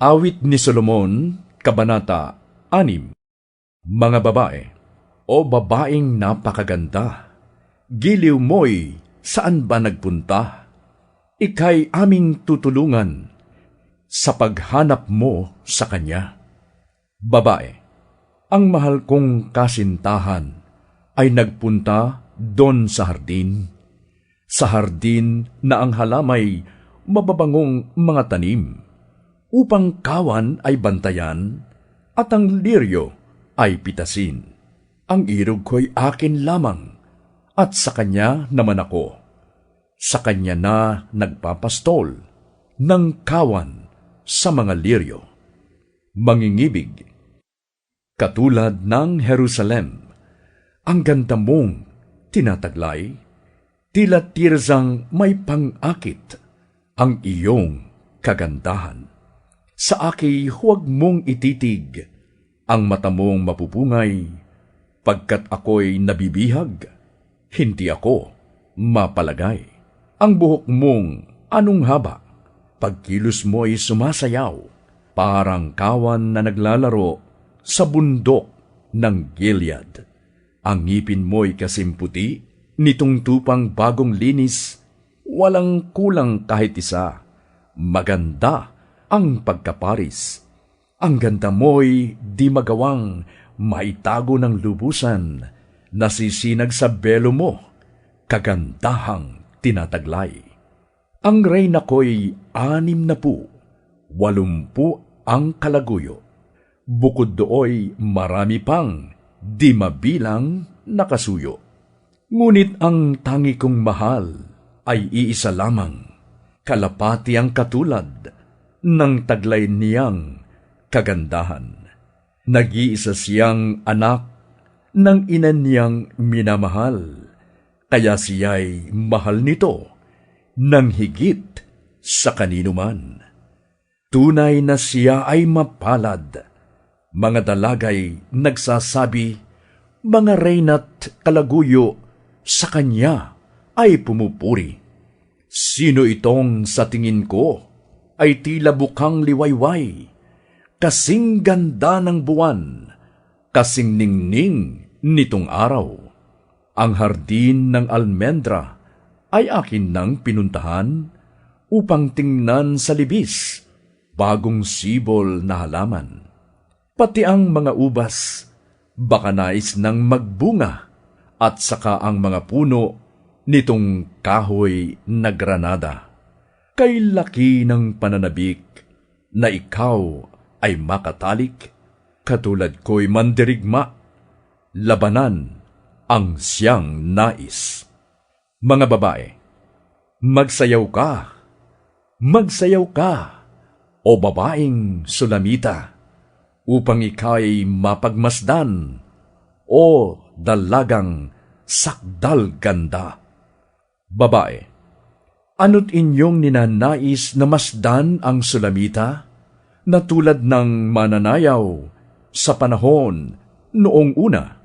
Awit ni Solomon, Kabanata 6. Mga babae, o babaeng napakaganda, giliw mo'y saan ba nagpunta? Ika'y aming tutulungan sa paghanap mo sa kanya. Babae, ang mahal kong kasintahan ay nagpunta doon sa hardin na ang halamay mababangong mga tanim, upang kawan ay bantayan at ang liryo ay pitasin. Ang irog ko'y akin lamang at sa kanya naman ako. Sa kanya na nagpapastol ng kawan sa mga liryo. Mangingibig, katulad ng Jerusalem, ang ganda mong tinataglay, tila tirzang may pang-akit ang iyong kagandahan. Sa aki huwag mong ititig ang mata mong mapupungay, pagkat ako'y nabibihag, hindi ako mapalagay. Ang buhok mong anong haba, pagkilos mo'y sumasayaw, parang kawan na naglalaro sa bundok ng Gilead. Ang ngipin mo'y kasimputi, nitong tupang bagong linis, walang kulang kahit isa, maganda ang pagkaparis. Ang ganda mo'y di magawang maitago ng lubusan, nasisinag sa belo mo, kagandahang tinataglay. Ang reyna ko'y 60, 80 ang kalaguyo. Bukod dooy marami pang di mabilang nakasuyo. Ngunit ang tangi kong mahal ay iisa lamang, kalapati ang katulad ng taglay niyang kagandahan. Nag-iisa siyang anak ng ina niyang minamahal, kaya siya'y mahal nito ng higit sa kanino man. Tunay na siya ay mapalad. Mga dalagay nagsasabi, mga reyna't kalaguyo sa kanya ay pumupuri. Sino itong sa tingin ko ay tila bukang liwayway, kasing ganda ng buwan, kasing ningning nitong araw. Ang hardin ng almendra ay akin nang pinuntahan upang tingnan sa libis bagong sibol na halaman. Pati ang mga ubas baka nais nang magbunga, at saka ang mga puno nitong kahoy na granada. Kay laki ng pananabik na ikaw ay makatalik, katulad ko'y mandirigma, labanan ang siyang nais. Mga babae, magsayaw ka, o babaeng Sulamita, upang ika'y mapagmasdan, o dalagang sakdal ganda. Babae, ano't inyong ninanais na masdan ang Sulamita, na tulad ng mananayaw sa panahon noong una?